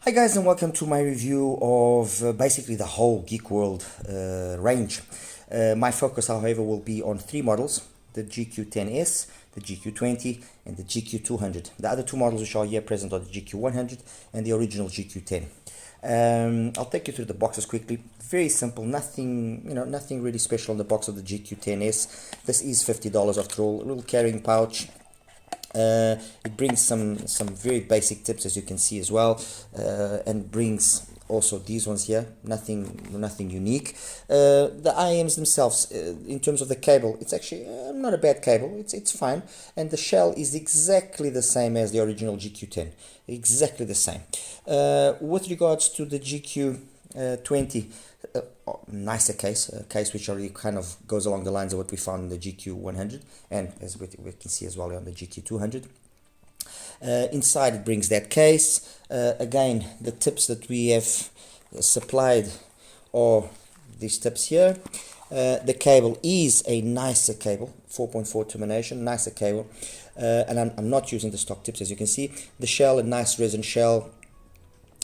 Hi guys, and welcome to my review of basically the whole Geekwold range. My focus, however, will be on three models: the GK10S, the GK20, and the GK200. The other two models which are here present are the GK100 and the original GK10. I'll take you through the boxes quickly. Very simple, nothing really special on the box of the GK10S. This is $50 after all. A little carrying pouch. It brings some very basic tips, as you can see as well, and brings also these ones here. Nothing unique. The IMs themselves, in terms of the cable, it's actually not a bad cable. It's fine, and the shell is exactly the same as the original GK10, exactly the same. With regards to the GK20, nicer case, a case which already kind of goes along the lines of what we found in the GK100, and as we can see as well on the GK200. Inside it brings that case. Again, the tips that we have supplied are these tips here. The cable is a nicer cable, 4.4 termination, nicer cable, and I'm not using the stock tips, as you can see. The shell, a nice resin shell,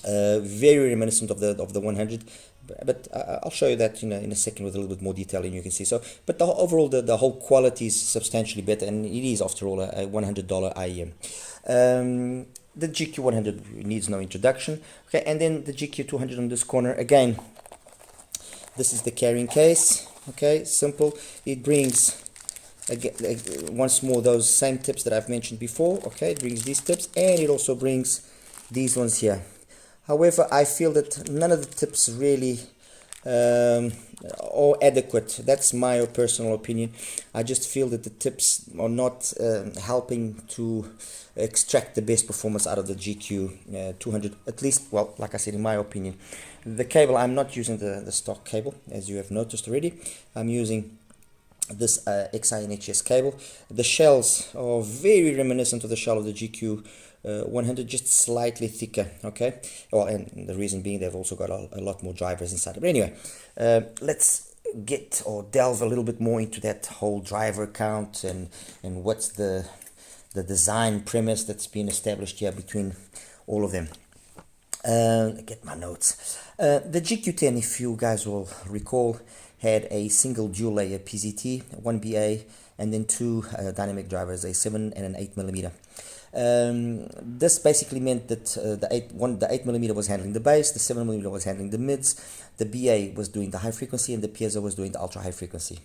very reminiscent of the 100, but I'll show you that in a second with a little bit more detail, and you can see. So, but overall the whole quality is substantially better, and it is after all a $100 IEM. The GK100 needs no introduction. Okay, and then the GK200 on this corner. Again, this is the carrying case. Okay, simple. It brings again, once more those same tips that I've mentioned before. Okay, it brings these tips, and it also brings these ones here. However, I feel that none of the tips really are adequate. That's my personal opinion. I just feel that the tips are not helping to extract the best performance out of the GK200, at least, well, like I said, in my opinion. The cable, I'm not using the stock cable, as you have noticed already. I'm using this XINHS cable. The shells are very reminiscent of the shell of the GK100, just slightly thicker. Okay, well, and the reason being they've also got a lot more drivers inside it. But anyway, let's get or delve a little bit more into that whole driver count and what's the design premise that's been established here between all of them. Get my notes. The GK10, if you guys will recall, had a single dual layer PZT, one BA, and then two dynamic drivers, a 7 and an 8mm. This basically meant that the 8mm was handling the bass, the 7mm was handling the mids, the BA was doing the high frequency, and the piezo was doing the ultra high frequency.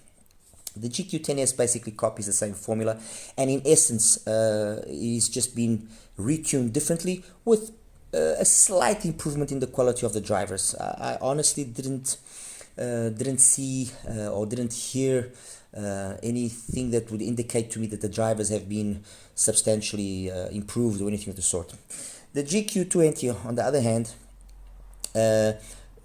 The GK10S basically copies the same formula, and in essence it's just been retuned differently with a slight improvement in the quality of the drivers. I honestly didn't see or didn't hear anything that would indicate to me that the drivers have been substantially improved or anything of the sort. The GK20, on the other hand,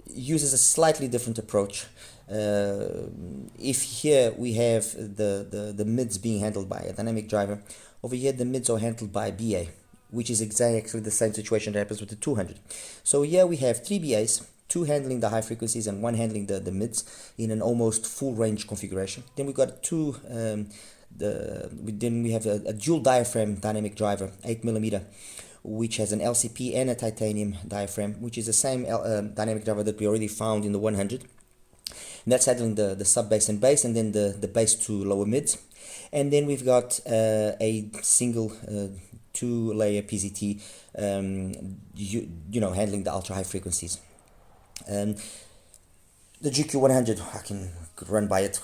uses a slightly different approach. If here we have the mids being handled by a dynamic driver, over here the mids are handled by BA, which is exactly the same situation that happens with the 200. So here we have three BAs, two handling the high frequencies and one handling the mids in an almost full range configuration. Then we got then we have a dual diaphragm dynamic driver, 8mm, which has an LCP and a titanium diaphragm, which is the same dynamic driver that we already found in the 100. And that's handling the sub bass and bass, and then the bass to lower mids. And then we've got a single two-layer PZT, handling the ultra high frequencies. The GK100, I can run by it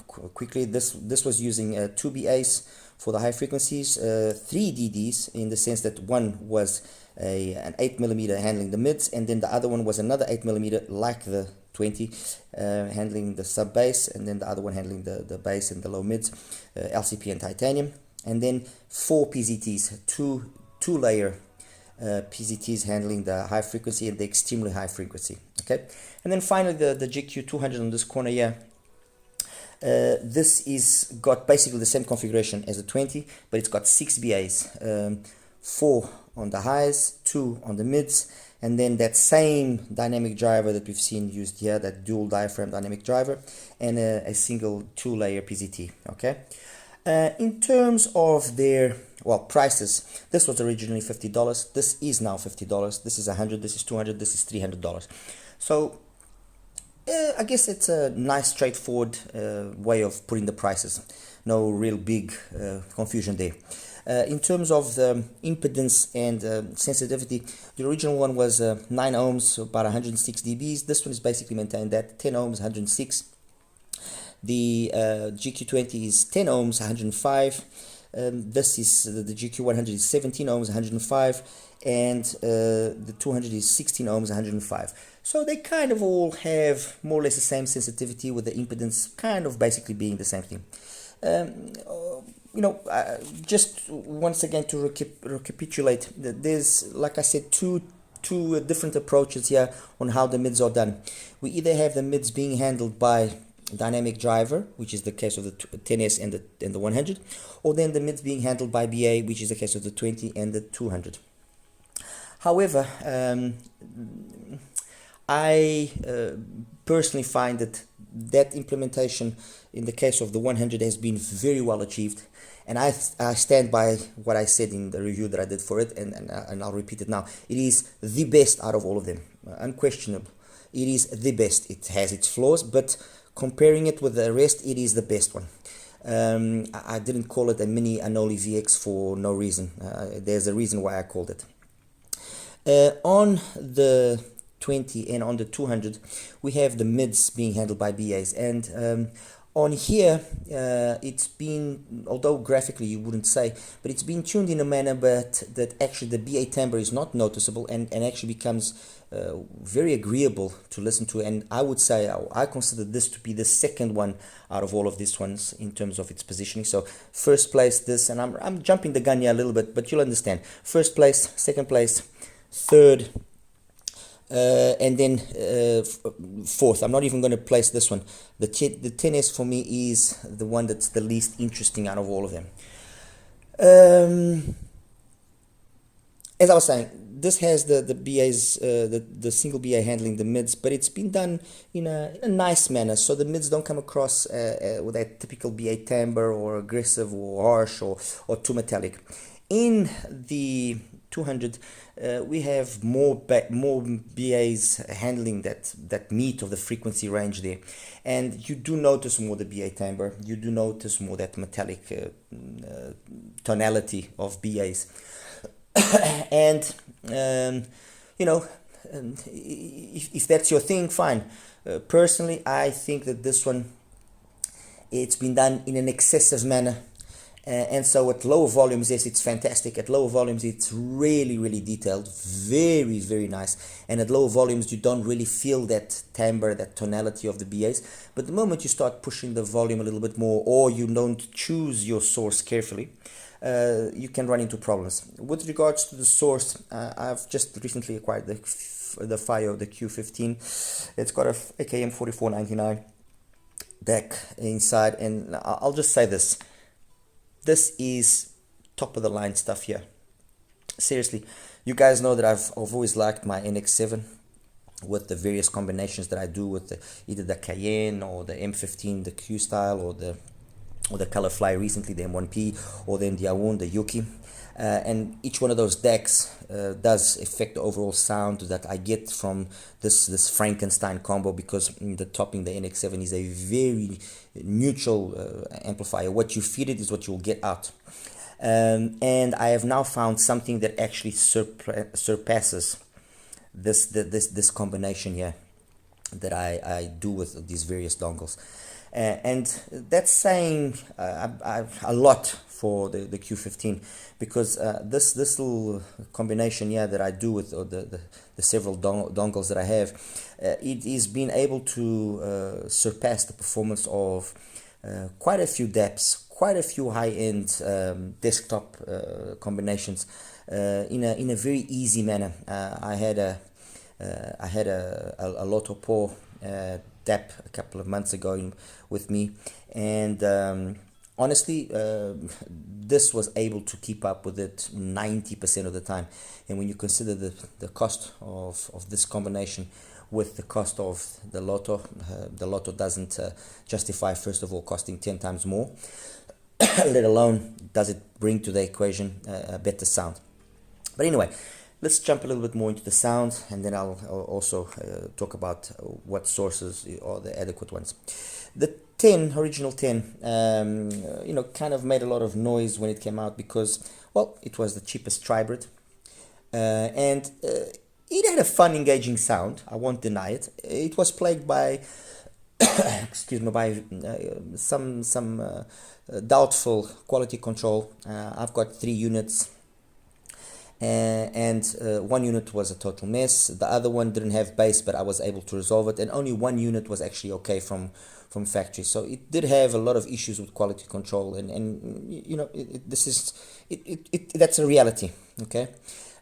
quickly. This was using two BAs for the high frequencies, three DDs, in the sense that one was an 8mm handling the mids, and then the other one was another 8mm like the 20, handling the sub bass, and then the other one handling the bass and the low mids, LCP and titanium. And then four PZTs, two-layer PZTs handling the high frequency and the extremely high frequency. Okay, and then finally the GK200 on this corner here. This is got basically the same configuration as the 20, but it's got 6 BAs, 4 on the highs, 2 on the mids, and then that same dynamic driver that we've seen used here, that dual diaphragm dynamic driver, and a single two-layer PZT. Okay. In terms of their well, prices. This was originally $50. This is now $50. This is $100. This is $200. This is $300. So I guess it's a nice, straightforward way of putting the prices. No real big confusion there. In terms of the impedance and sensitivity, the original one was 9 ohms, so about 106 dBs. This one is basically maintained at 10 ohms, 106. The GK20 is 10 ohms, 105. This is the GK100 is 17 ohms, 105, and the 200 is 16 ohms, 105. So they kind of all have more or less the same sensitivity, with the impedance kind of basically being the same thing. Just once again to recapitulate, there's, like I said, two different approaches here on how the mids are done. We either have the mids being handled by dynamic driver, which is the case of the 10S and the 100, or then the mids being handled by BA, which is the case of the 20 and the 200. However, I personally find that implementation in the case of the 100 has been very well achieved, and I stand by what I said in the review that I did for it, and I'll repeat it now. It is the best out of all of them, unquestionable. It is the best. It has its flaws, but comparing it with the rest, it is the best one. I didn't call it a mini Anoli VX for no reason. There's a reason why I called it. On the 20 and on the 200, we have the mids being handled by BAs, and on here it's been, although graphically you wouldn't say, but it's been tuned in a manner but that actually the BA timbre is not noticeable and actually becomes very agreeable to listen to. And I would say I consider this to be the second one out of all of these ones in terms of its positioning. So first place this, and I'm jumping the gun here a little bit, but you'll understand. First place, second place, third, and then fourth. I'm not even going to place this one. The 10S for me is the one that's the least interesting out of all of them. As I was saying, this has the BAs, the single BA handling the mids, but it's been done in a nice manner, so the mids don't come across with that typical BA timbre or aggressive or harsh or too metallic. In the 200, we have more BAs handling that meat of the frequency range there, and you do notice more the BA timbre. You do notice more that metallic tonality of BAs. And if that's your thing, fine. Personally, I think that this one, it's been done in an excessive manner, and so at lower volumes, yes, it's fantastic. At lower volumes, it's really, really detailed, very, very nice. And at lower volumes, you don't really feel that timbre, that tonality of the BAs. But the moment you start pushing the volume a little bit more, or you don't choose your source carefully, you can run into problems. With regards to the source, I've just recently acquired the FIO, the Q15. It's got a AKM 4499 deck inside, and I'll just say this. This is top of the line stuff here. Seriously, you guys know that I've always liked my NX7 with the various combinations that I do with either the Cayenne or the M15, the Q style, or the Colorfly recently, the M1P, or then the Aoun, the Yuki. And each one of those decks does affect the overall sound that I get from this Frankenstein combo, because the topping, the NX7, is a very neutral amplifier. What you feed it is what you'll get out. And I have now found something that actually surpasses this combination here that I do with these various dongles. And that's saying a lot for the Q15, because this little combination here that I do with the several dongles that I have, it is being able to surpass the performance of quite a few DAPs, quite a few high-end desktop combinations in a very easy manner. I had a Lotto Pro DAP a couple of months ago with me, and honestly, this was able to keep up with it 90% of the time. And when you consider the cost of this combination with the cost of the Lotto doesn't justify, first of all, costing 10 times more. let alone does it bring to the equation a better sound. But anyway, let's jump a little bit more into the sound, and then I'll also talk about what sources are the adequate ones. The original 10, kind of made a lot of noise when it came out because, well, it was the cheapest Tribrid, and it had a fun, engaging sound. I won't deny it. It was plagued by, excuse me, by some doubtful quality control. I've got 3 units. And one unit was a total mess. The other one didn't have bass, but I was able to resolve it, and only one unit was actually okay from factory. So it did have a lot of issues with quality control, and that's a reality. Okay.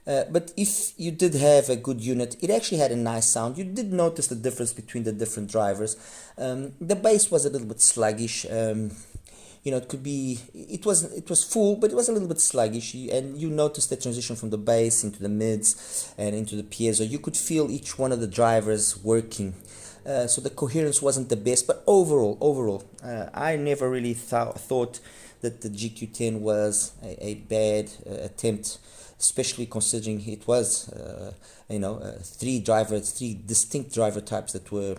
But if you did have a good unit, it actually had a nice sound. You did notice the difference between the different drivers. The bass was a little bit sluggish. It could be, it was full, but it was a little bit sluggish, and you noticed the transition from the bass into the mids and into the piezo. You could feel each one of the drivers working. So the coherence wasn't the best, but overall, I never really thought that the GK10 was a bad attempt, especially considering it was, 3 distinct driver types that were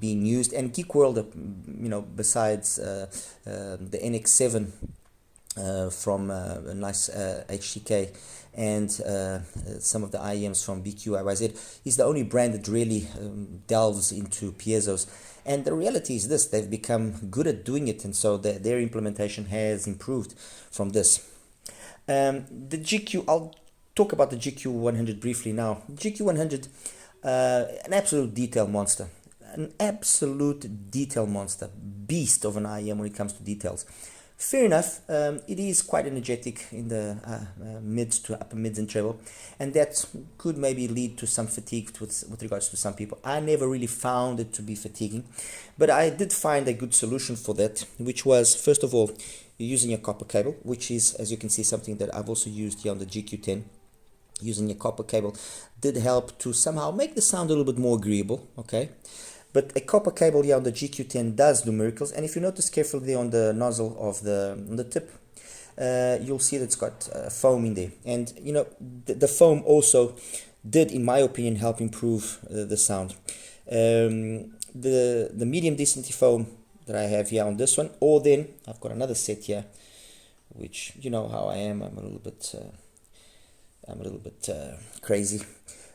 being used. And Geekwold, besides the NX7 from a nice HTK and some of the IEMs from BQIYZ, is the only brand that really delves into piezos. And the reality is this: they've become good at doing it, and so their implementation has improved from this. I'll talk about the GK100 briefly now. GK100, an absolute detail monster. An absolute detail monster, beast of an IEM when it comes to details. Fair enough, it is quite energetic in the mids to upper mids and treble, and that could maybe lead to some fatigue with regards to some people. I never really found it to be fatiguing, but I did find a good solution for that, which was, first of all, using a copper cable, which is, as you can see, something that I've also used here on the GK10. Using a copper cable did help to somehow make the sound a little bit more agreeable, okay? But a copper cable here on the GK10 does do miracles, and if you notice carefully on the nozzle of the tip, you'll see that it's got foam in there. And the foam also did, in my opinion, help improve the sound. The medium density foam that I have here on this one, or then I've got another set here, which you know how I am. I'm a little bit crazy.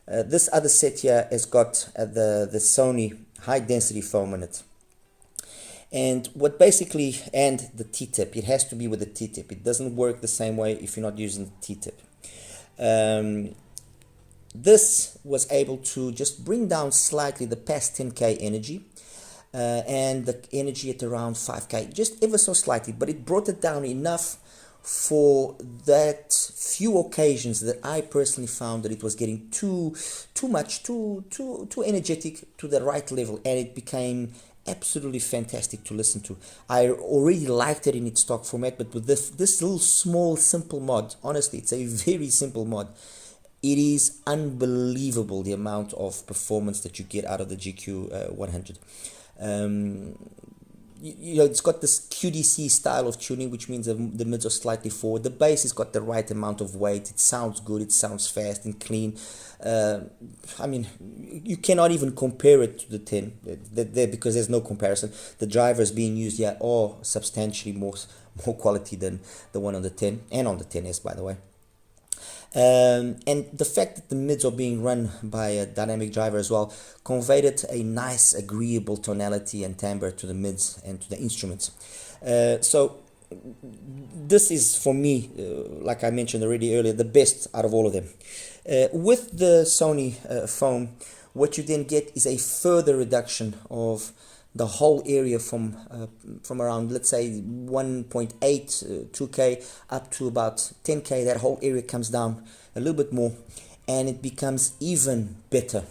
This other set here has got the Sony high density foam in it, and and the T-tip. It has to be with the T-tip. It doesn't work the same way if you're not using the T-tip. This was able to just bring down slightly the past 10k energy, and the energy at around 5k, just ever so slightly, but it brought it down enough for that few occasions that I personally found that it was getting too energetic to the right level, and it became absolutely fantastic to listen to. I already liked it in its stock format, but with this little small simple mod, honestly, it's a very simple mod. It is unbelievable the amount of performance that you get out of the GK100. It's got this QDC style of tuning, which means the mids are slightly forward. The bass has got the right amount of weight. It sounds good. It sounds fast and clean. You cannot even compare it to the 10 because there's no comparison. The drivers being used here are substantially more quality than the one on the 10 and on the 10S, by the way. And the fact that the mids are being run by a dynamic driver as well conveyed it a nice, agreeable tonality and timbre to the mids and to the instruments. So this is, for me, like I mentioned already earlier, the best out of all of them. With the Sony foam, what you then get is a further reduction of the whole area from around, let's say, 1.8 2k up to about 10k. That whole area comes down a little bit more, and it becomes even better.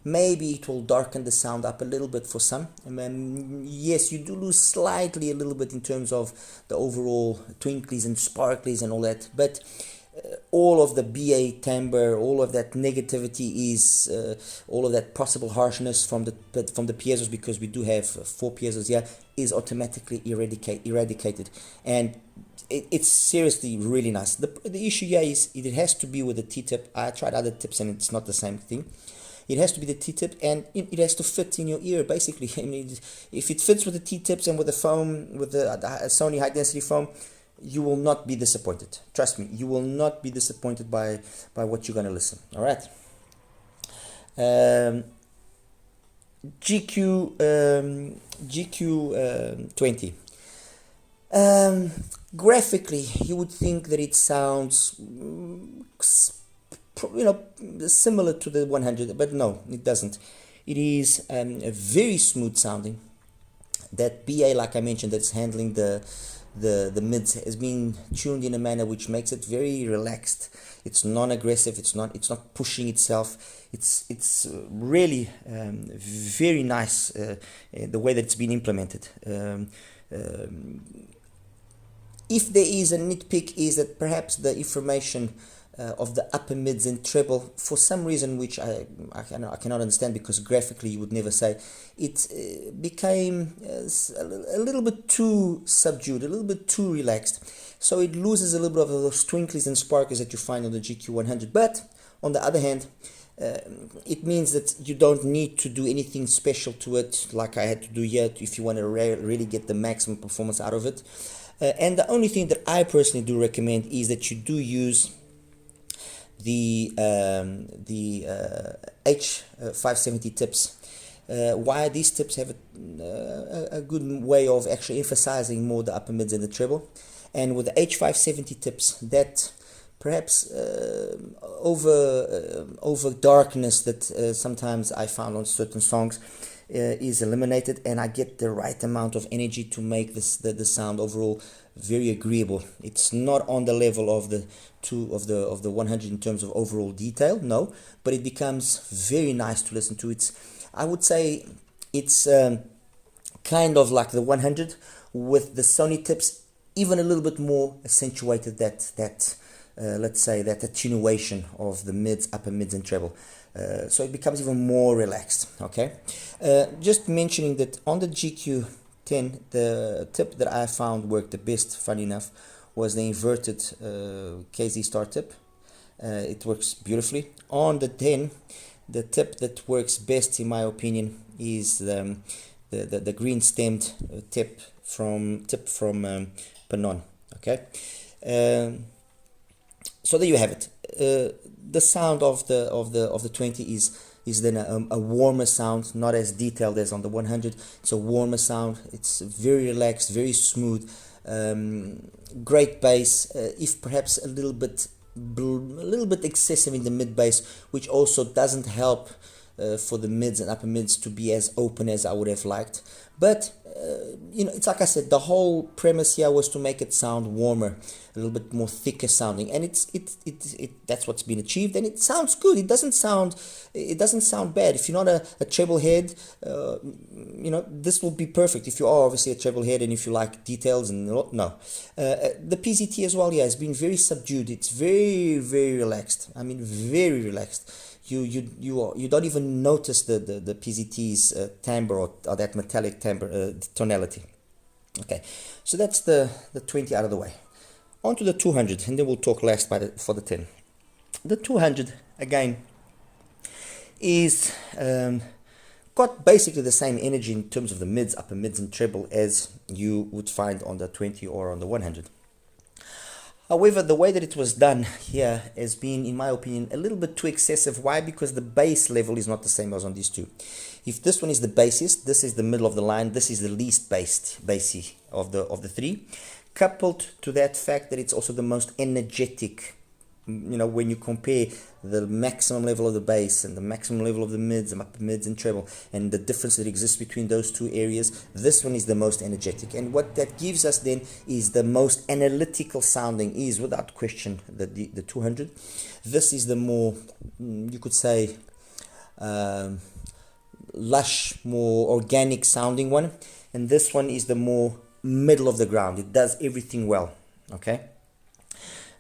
Maybe it will darken the sound up a little bit for some. Yes, you do lose slightly a little bit in terms of the overall twinklies and sparklies and all that, but all of the BA timbre, all of that negativity is, all of that possible harshness from the piezos, because we do have 4 piezos here, is automatically eradicated, and it's seriously really nice. The issue here is it has to be with the T-tip. I tried other tips and it's not the same thing. It has to be the T-tip, and it has to fit in your ear, basically. I mean, if it fits with the T-tips and with the foam, with the Sony high-density foam, you will not be disappointed. Trust me, you will not be disappointed by what you're going to listen. All right. GQ20. Graphically, you would think that it sounds, similar to the 100, but no, it doesn't. It is a very smooth sounding. That BA, like I mentioned, that's handling the mids, has been tuned in a manner which makes it very relaxed. It's non-aggressive. It's not pushing itself. It's really very nice the way that it's been implemented. If there is a nitpick, is that perhaps the information of the upper mids and treble, for some reason which I cannot understand, because graphically you would never say, it became a little bit too subdued, a little bit too relaxed. So it loses a little bit of those twinklies and sparkles that you find on the GK100. But on the other hand, it means that you don't need to do anything special to it like I had to do here if you want to really get the maximum performance out of it. And the only thing that I personally do recommend is that you do use the H570 tips. Why these tips have a good way of actually emphasizing more the upper mids and the treble. And with the H570 tips, that perhaps over darkness that sometimes I found on certain songs is eliminated, and I get the right amount of energy to make the sound overall very agreeable. It's not on the level of the 100 in terms of overall detail, no, but it becomes very nice to listen to. I would say it's kind of like the 100 with the Sony tips, even a little bit more accentuated, that let's say that attenuation of the mids, upper mids and treble. So it becomes even more relaxed. Okay, just mentioning that on the GQ10, the tip that I found worked the best, funny enough, was the inverted KZ star tip. It works beautifully. On the 10, the tip that works best, in my opinion, is the green stemmed tip from Panon. Okay, so there you have it. The sound of the 20 is then a warmer sound, not as detailed as on the 100. It's a warmer sound. It's very relaxed, very smooth, great bass. If perhaps a little bit excessive in the mid bass, which also doesn't help for the mids and upper mids to be as open as I would have liked. But it's like I said, the whole premise here was to make it sound warmer, a little bit more thicker sounding, and that's what's been achieved, and it sounds good. It doesn't sound bad. If you're not a treble head, this will be perfect. If you are obviously a treble head and if you like details and no, the PZT as well, yeah, has been very subdued. It's very, very relaxed. I mean, very relaxed. You don't even notice the PZT's timbre or that metallic timbre tonality. Okay, so that's the 20 out of the way. On to the 200, and then we'll talk last for the 10. The 200 again is got basically the same energy in terms of the mids, upper mids, and treble as you would find on the 20 or on the 100. However, the way that it was done here has been, in my opinion, a little bit too excessive. Why? Because the bass level is not the same as on these two. If this one is the bassist, this is the middle of the line, this is the least bassy of the three, coupled to that fact that it's also the most energetic. When you compare the maximum level of the bass and the maximum level of the mids and upper mids and treble, and the difference that exists between those two areas, this one is the most energetic. And what that gives us then is the most analytical sounding, is without question the 200. This is the more, you could say, lush, more organic sounding one. And this one is the more middle of the ground. It does everything well. Okay.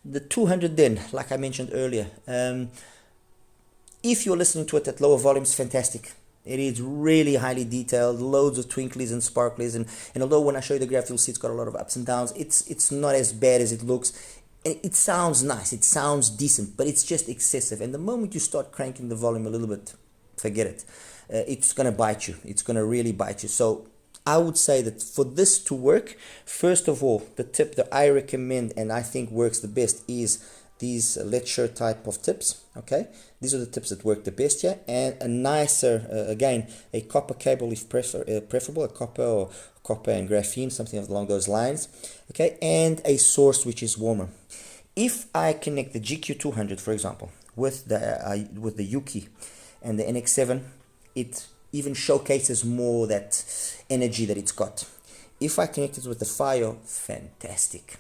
The 200 then, like I mentioned earlier, if you're listening to it at lower volumes, fantastic. It is really highly detailed, loads of twinklies and sparklies, and although when I show you the graph, you'll see it's got a lot of ups and downs, it's not as bad as it looks. It sounds nice, it sounds decent, but it's just excessive. And the moment you start cranking the volume a little bit, forget it. It's going to bite you. It's going to really bite you. So I would say that for this to work, first of all, the tip that I recommend and I think works the best is these lecture type of tips. Okay, these are the tips that work the best here, and a nicer, again, a copper cable if preferable, a copper and graphene, something along those lines. Okay, and a source which is warmer. If I connect the GK200, for example, with the Yuki and the NX7, it even showcases more that energy that it's got. If I connect it with the FiO, fantastic.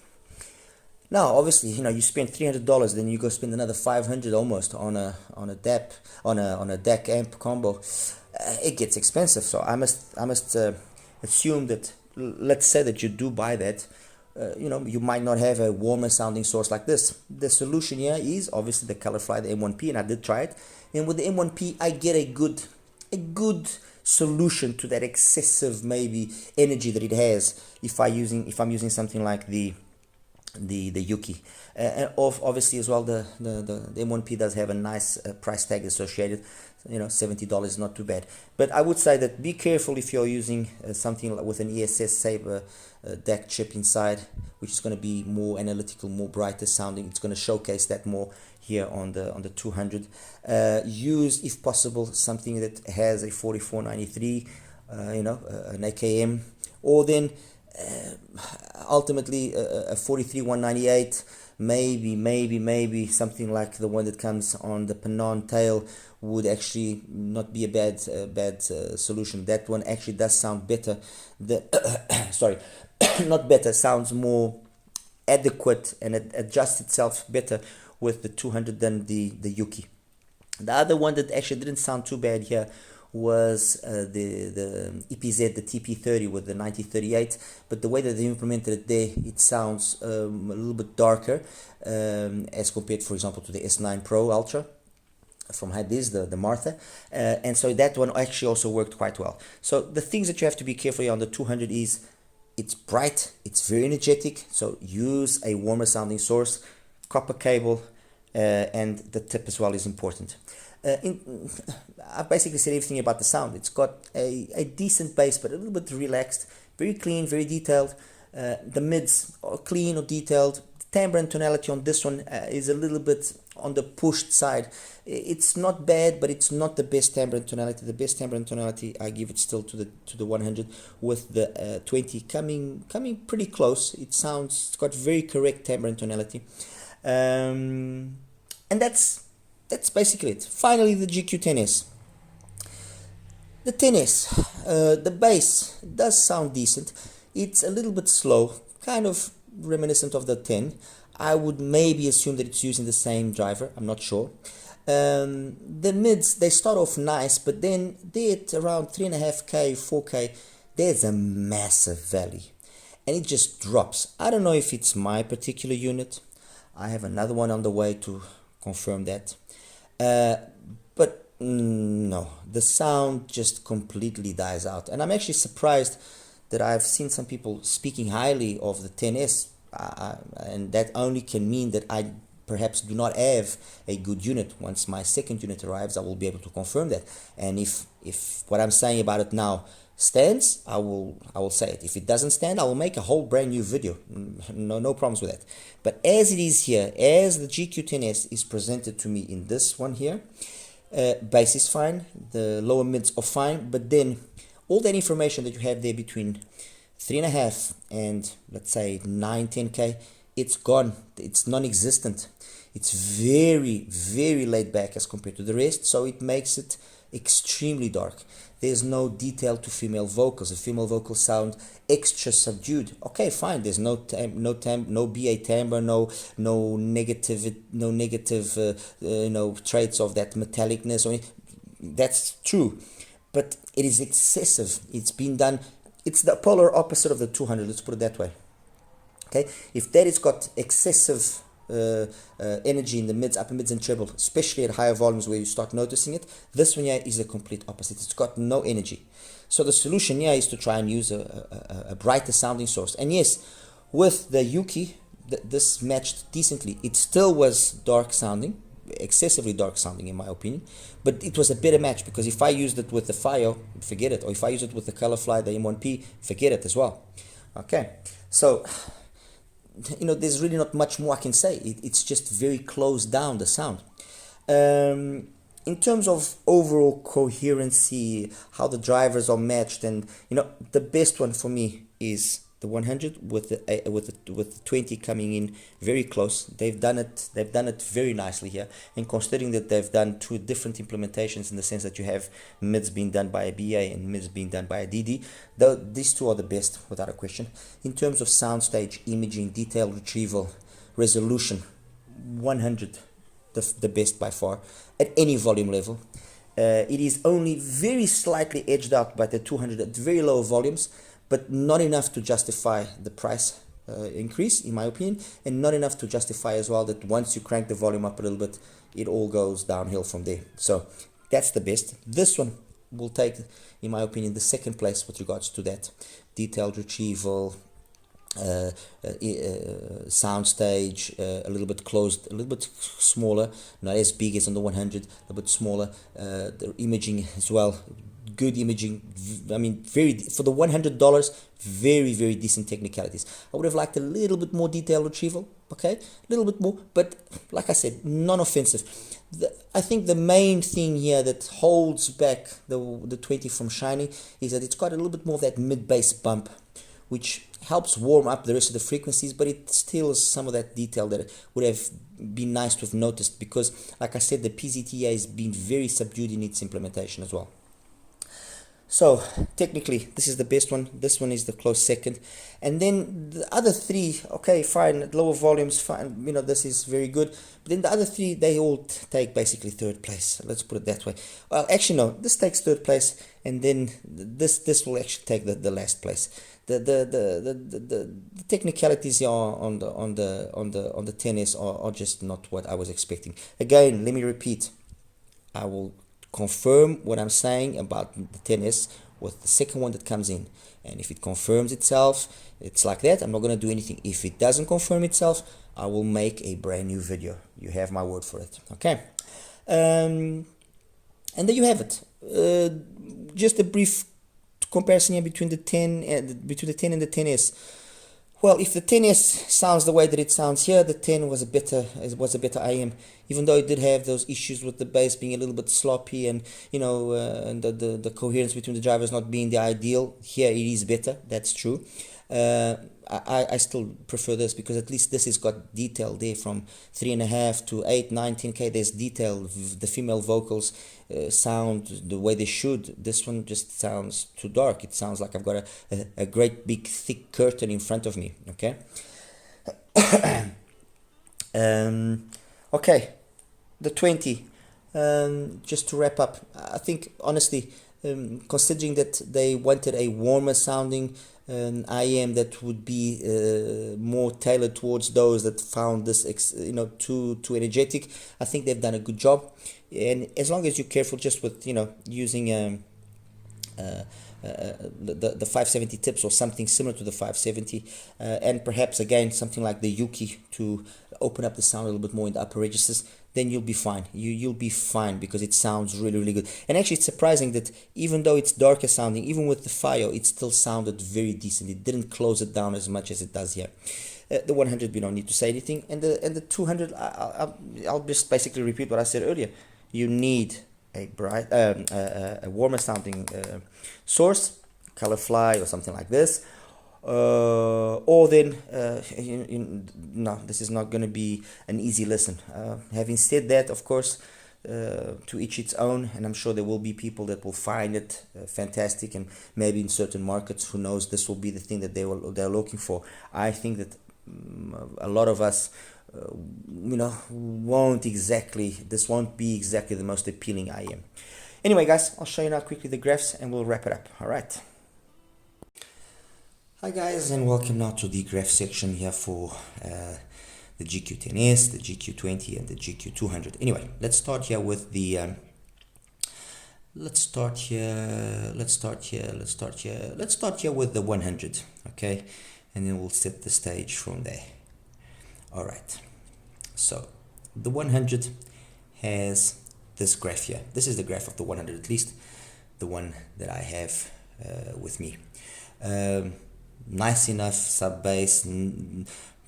Now, obviously, you spend $300, then you go spend another $500 almost on a DAP on a DAC amp combo. It gets expensive. So I must assume that, let's say that you do buy that, you might not have a warmer sounding source like this. The solution here is obviously the Colorfly, the M1P, and I did try it. And with the M1P, I get a good solution to that excessive maybe energy that it has if I'm using something like the Yuki. And obviously as well, the M1P does have a nice price tag associated. $70 is not too bad. But I would say that be careful if you're using something like with an ESS Saber DAC chip inside, which is going to be more analytical, more brighter sounding. It's going to showcase that more here on the 200. Use, if possible, something that has a 4493, an AKM, or then ultimately a 43198, maybe something like the one that comes on the Panon tail would actually not be a bad solution. That one actually does sound better. Sorry, not better, sounds more adequate and adjusts itself better with the 200 than the Yuki. The other one that actually didn't sound too bad here was the EPZ, the TP30 with the 9038, but the way that they implemented it there, it sounds a little bit darker as compared, for example, to the S9 Pro Ultra from Hadiz, the Martha, and so that one actually also worked quite well. So the things that you have to be careful on the 200 is it's bright, it's very energetic, so use a warmer sounding source, copper cable, and the tip as well is important. I've basically said everything about the sound. It's got a decent bass, but a little bit relaxed, very clean, very detailed. The mids are clean or detailed. The timbre and tonality on this one is a little bit on the pushed side. It's not bad, but it's not the best timbre and tonality. The best timbre and tonality, I give it still to the 100, with the 20 coming pretty close. It's got very correct timbre and tonality, and that's basically it. Finally, the GK10S. The 10S, the bass does sound decent. It's a little bit slow, kind of reminiscent of the 10. I would maybe assume that it's using the same driver. I'm not sure. The mids, they start off nice, but then they're at around 3.5K, 4K. There's a massive valley, and it just drops. I don't know if it's my particular unit. I have another one on the way to confirm that. But no, the sound just completely dies out, and I'm actually surprised that I've seen some people speaking highly of the 10S, and that only can mean that I perhaps do not have a good unit. Once my second unit arrives, I will be able to confirm that, and if what I'm saying about it now stands, I will say it. If it doesn't stand, I will make a whole brand new video. No problems with that. But as it is here, as the GK10S is presented to me in this one here, bass is fine, the lower mids are fine, but then all that information that you have there between 3.5 and let's say 9-10K, it's gone. It's non-existent. It's very, very laid back as compared to the rest, so it makes it extremely dark. There's no detail to female vocals. The female vocals sound extra subdued. Okay, fine. There's no BA timbre, no negative traits of that metallicness. That's true, but it is excessive. It's been done. It's the polar opposite of the 200. Let's put it that way. Okay, if that has got excessive energy in the mids, upper mids and treble, especially at higher volumes where you start noticing it. This one here is the complete opposite. It's got no energy. So the solution here is to try and use a brighter sounding source. And yes, with the Yuki, this matched decently. It still was dark sounding, excessively dark sounding in my opinion, but it was a better match, because if I used it with the Fio, forget it, or if I used it with the Colorfly, the M1P, forget it as well. Okay, so there's really not much more I can say. It's just very closed down, the sound. In terms of overall coherency, how the drivers are matched, and the best one for me is the 100 with the 20 coming in very close. They've done it very nicely here, and considering that they've done two different implementations in the sense that you have mids being done by a BA and mids being done by a DD, these two are the best without a question. In terms of soundstage, imaging, detail retrieval, resolution, 100 the best by far at any volume level. It is only very slightly edged out by the 200 at very low volumes, but not enough to justify the price increase, in my opinion, and not enough to justify as well that once you crank the volume up a little bit, it all goes downhill from there. So that's the best. This one will take, in my opinion, the second place with regards to that. Detailed retrieval, soundstage, a little bit closed, a little bit smaller, not as big as on the 100, a little bit smaller. The imaging as well, good imaging. I mean, for the $100, very decent technicalities. I would have liked a little bit more detail retrieval, okay, a little bit more, but like I said, non-offensive. I think the main thing here that holds back the 20 from shining is that it's got a little bit more of that mid-bass bump, which helps warm up the rest of the frequencies, but it steals some of that detail that would have been nice to have noticed, because like I said, the PZTA has been very subdued in its implementation as well. So technically this is the best one. This one is the close second, and then the other three, okay, fine, at lower volumes, fine, this is very good, but then the other three, they all take basically third place. Let's put it that way. Well, actually no, this takes third place, and then this will actually take the last place. The technicalities here on the 10S are just not what I was expecting. Again, let me repeat, I will confirm what I'm saying about the 10S with the second one that comes in, and if it confirms itself, it's like that. I'm not going to do anything. If it doesn't confirm itself, I will make a brand new video. You have my word for it. Okay, and there you have it. Just a brief comparison here between the 10 and the 10S. Well, if the 10S sounds the way that it sounds here, the 10 was a better IM, even though it did have those issues with the bass being a little bit sloppy, and and the coherence between the drivers not being the ideal. Here it is better, that's true. I still prefer this, because at least this has got detail there from 3.5 to 8, 9, 10K. There's detail. The female vocals sound the way they should. This one just sounds too dark. It sounds like I've got a great big thick curtain in front of me. Okay. Okay, the 20. Just to wrap up, I think honestly, considering that they wanted a warmer sounding IM that would be more tailored towards those that found this too energetic, I think they've done a good job. And as long as you're careful just with using the 570 tips or something similar to the 570, and perhaps again something like the Yuki to open up the sound a little bit more in the upper registers, then you'll be fine. You'll be fine, because it sounds really good. And actually, it's surprising that even though it's darker sounding, even with the Fio, it still sounded very decent. It didn't close it down as much as it does here. The 100, we don't need to say anything, and the 200, I'll just basically repeat what I said earlier. You need a bright, a warmer sounding source, Colorfly or something like this, or then no, this is not going to be an easy listen. Having said that, of course, to each its own, and I'm sure there will be people that will find it fantastic, and maybe in certain markets, who knows, this will be the thing that they're looking for. I think that a lot of us this won't be exactly the most appealing IM. Anyway guys, I'll show you now quickly the graphs and we'll wrap it up. All right. Hi guys, and welcome now to the graph section here for the GK10S, the GK20, and the GK200. Anyway, let's start here with the let's start here with the 100, okay, and then we'll set the stage from there. All right, so the 100 has this graph here. This is the graph of the 100, at least the one that I have with me. Nice enough sub bass,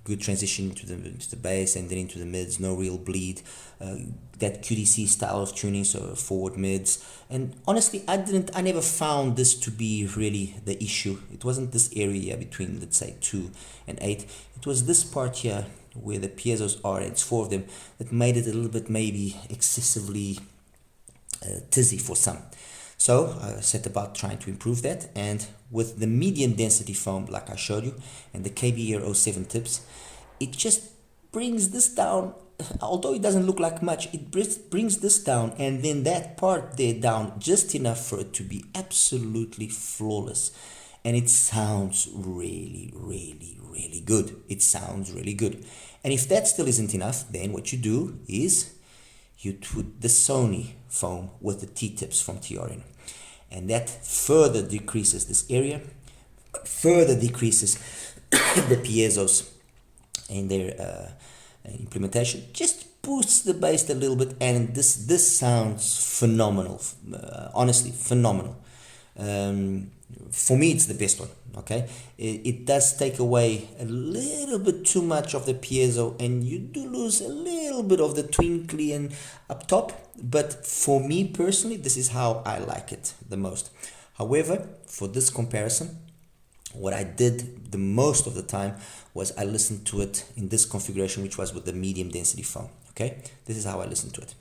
good transition to the bass and then into the mids, no real bleed, that QDC style of tuning, so forward mids. And honestly, I never found this to be really the issue. It wasn't this area between, let's say, 2 and 8. It was this part here where the piezos are, and it's 4 of them, that made it a little bit maybe excessively tizzy for some. So I set about trying to improve that, and with the medium density foam, like I showed you, and the KBR07 tips, it just brings this down. Although it doesn't look like much, it brings this down, and then that part there down just enough for it to be absolutely flawless. And it sounds really, really, really good. It sounds really good. And if that still isn't enough, then what you do is you put the Sony foam with the T-tips from TRN. And that further decreases this area, further decreases the piezos and their implementation, just boosts the bass a little bit, and this sounds phenomenal, honestly, phenomenal. For me, it's the best one, okay? It does take away a little bit too much of the piezo, and you do lose a little bit of the twinkly and up top, but for me personally, this is how I like it the most. However, for this comparison, what I did the most of the time was I listened to it in this configuration, which was with the medium density foam, okay? This is how I listened to it.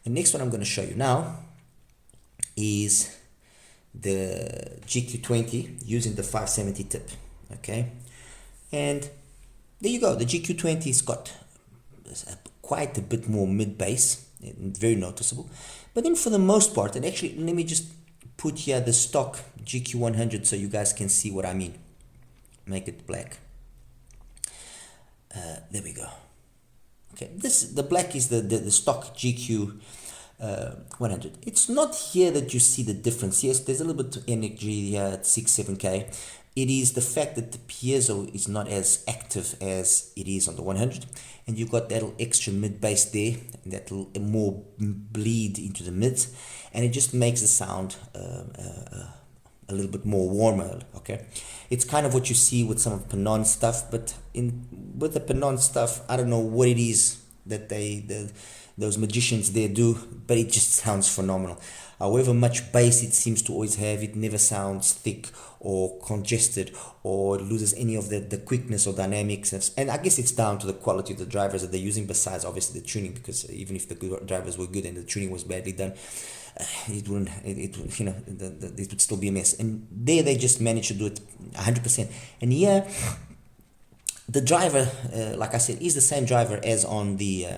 The next one I'm going to show you now is the GK20 using the 570 tip, okay? And there you go. The GK20's got quite a bit more mid bass, very noticeable. But then for the most part, and actually let me just put here the stock GK100 so you guys can see what I mean. Make it black. There we go. Okay, the black is the stock GK 100. It's not here that you see the difference. Yes, there's a little bit of energy here at 6-7K. It is the fact that the piezo is not as active as it is on the 100, and you've got that little extra mid bass there, and that little more bleed into the mids, and it just makes the sound a little bit more warmer. Okay, it's kind of what you see with some of Panon stuff, but with the Panon stuff, I don't know what it is that those magicians there do, but it just sounds phenomenal. However much bass it seems to always have, it never sounds thick or congested or loses any of the quickness or dynamics. And I guess it's down to the quality of the drivers that they're using, besides obviously the tuning, because even if the drivers were good and the tuning was badly done, it would still be a mess. And there they just managed to do it 100%. And here, the driver, like I said, is the same driver as on the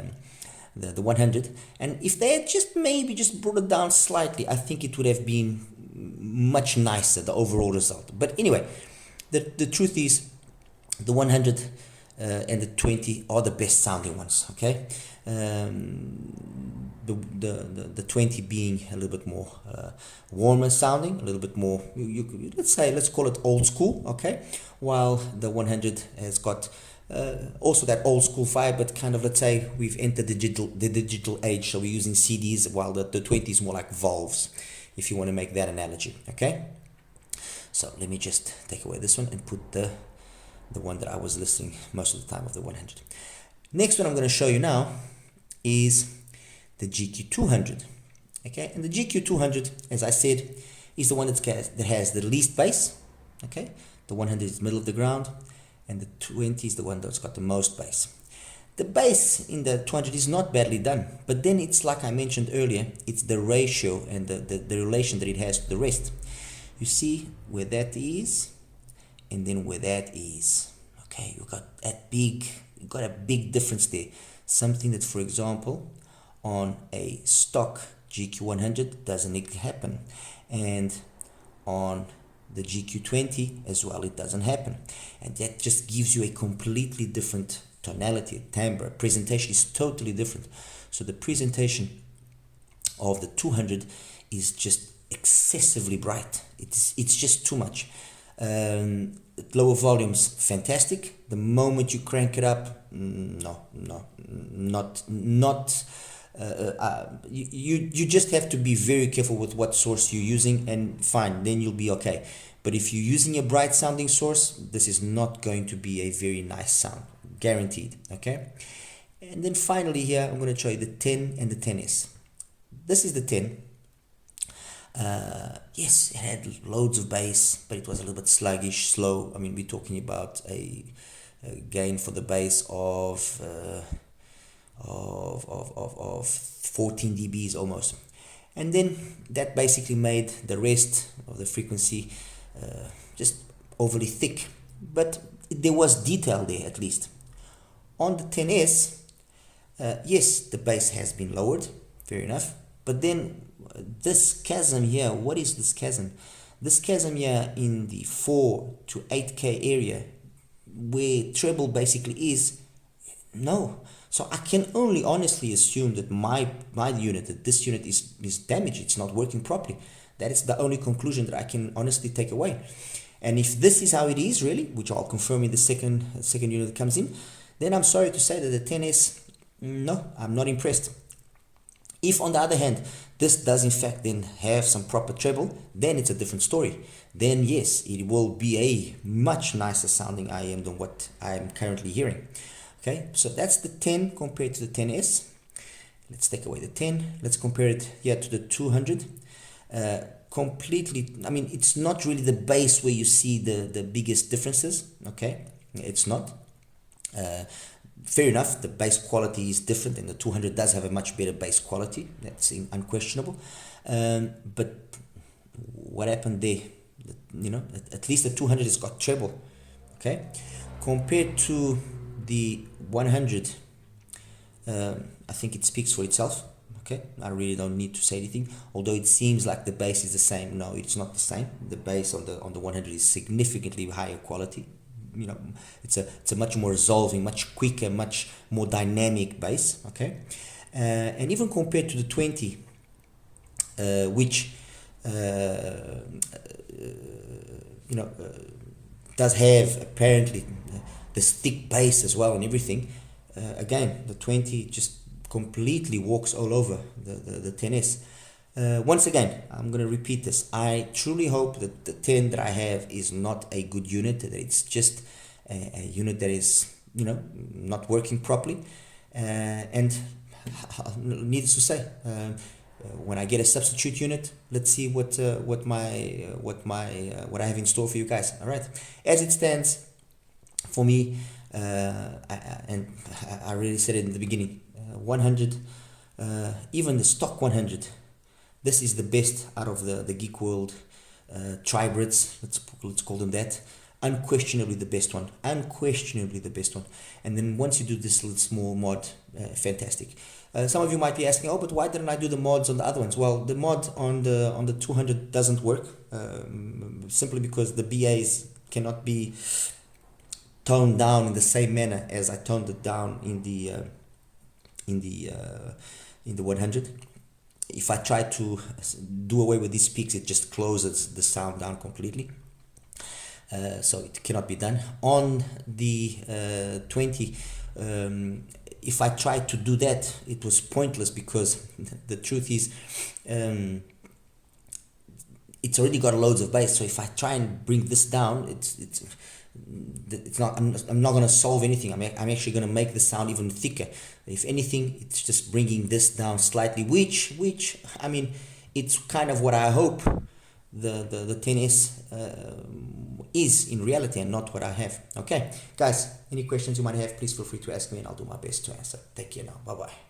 100, and if they had just brought it down slightly, I think it would have been much nicer, the overall result. But anyway, the truth is the 100 and the 20 are the best sounding ones, okay? The 20 being a little bit more warmer sounding, a little bit more, let's call it old school, okay? While the 100 has got also that old school vibe, but kind of, let's say we've entered the digital age, so we're using CDs, while the 20 is more like valves, if you want to make that analogy, okay? So let me just take away this one and put the one that I was listening most of the time of the 100. Next one I'm going to show you now is the GK200, okay? And the GK200, as I said, is the one that has the least bass, okay? The 100 is middle of the ground, and the 20 is the one that's got the most bass. The bass in the 200 is not badly done, but then it's like I mentioned earlier, it's the ratio and the relation that it has to the rest. You see where that is, and then where that is. Okay, you got a big difference there. Something that, for example, on a stock GK100 doesn't happen, and on the GK20 as well, it doesn't happen, and that just gives you a completely different tonality, timbre, presentation is totally different. So the presentation of the 200 is just excessively bright. It's just too much. Lower volumes, fantastic. The moment you crank it up, not. You just have to be very careful with what source you're using, and fine, then you'll be okay. But if you're using a bright sounding source, this is not going to be a very nice sound, guaranteed. Okay. And then finally here, I'm going to show you the 10 and the 10S. This is the 10. Yes, it had loads of bass, but it was a little bit sluggish, slow. I mean, we're talking about a gain for the bass of 14 dBs almost. And then that basically made the rest of the frequency just overly thick. But there was detail there at least. On the 10S, yes, the bass has been lowered, fair enough. But then this chasm here, what is this chasm? This chasm here in the 4 to 8K area, where treble basically is, no. So I can only honestly assume that my unit, that this unit is damaged, it's not working properly. That is the only conclusion that I can honestly take away. And if this is how it is really, which I'll confirm in the second unit that comes in, then I'm sorry to say that the 10S, no, I'm not impressed. If on the other hand, this does in fact then have some proper treble, then it's a different story. Then yes, it will be a much nicer sounding IM than what I am currently hearing. Okay, so that's the 10 compared to the 10S. Let's take away the 10. Let's compare it here to the 200. Completely, I mean, it's not really the bass where you see the biggest differences. Okay, it's not. Fair enough, the bass quality is different, and the 200 does have a much better bass quality. That's unquestionable. But what happened there? You know, at least the 200 has got treble. Okay, compared to the 100, I think it speaks for itself. Okay, I really don't need to say anything. Although it seems like the bass is the same, no, it's not the same. The bass on the 100 is significantly higher quality. You know, it's a much more resolving, much quicker, much more dynamic bass. Okay, and even compared to the 20, which does have apparently this thick bass as well and everything. Again, the 20 just completely walks all over the 10S. Once again, I'm going to repeat this. I truly hope that the 10 that I have is not a good unit, that it's just a unit that is, not working properly. And needless to say, when I get a substitute unit, let's see what I have in store for you guys. All right. As it stands, for me, I really said it in the beginning, 100, even the stock 100. This is the best out of the Geekwold Tribrids, let's call them that. Unquestionably the best one. And then once you do this little small mod, fantastic. Some of you might be asking, oh, but why didn't I do the mods on the other ones? Well, the mod on the 200 doesn't work, simply because the BAs cannot be toned down in the same manner as I toned it down in the 100. If I try to do away with these peaks, it just closes the sound down completely. So it cannot be done. On the 20, if I tried to do that, it was pointless, because the truth is, it's already got loads of bass. So if I try and bring this down, it's not. I'm not going to solve anything. I'm actually going to make the sound even thicker. If anything, it's just bringing this down slightly, which I mean, it's kind of what I hope the 10S is in reality, and not what I have. Okay, guys, any questions you might have, please feel free to ask me, and I'll do my best to answer. Take care now. Bye bye.